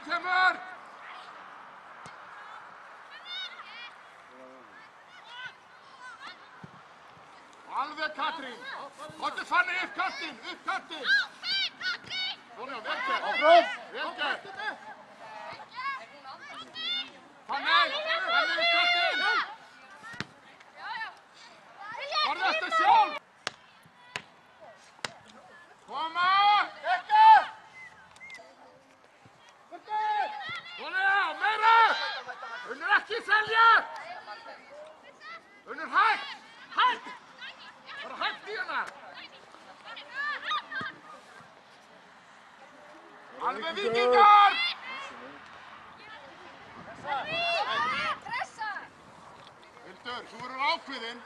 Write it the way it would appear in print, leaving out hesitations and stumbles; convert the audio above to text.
kemur! Alveg Katrín! Hóttu Fanny upp kantinn! Svona, vel gert! Vel gert! Fanny upp kantinn! Farðu eftir sjálf! Koma! Svona, meira! Unnur ekki selja! Unnur hægt! Bara hægt í hana! Alveg Víkingar! Hildur, þú verður ákveðinn.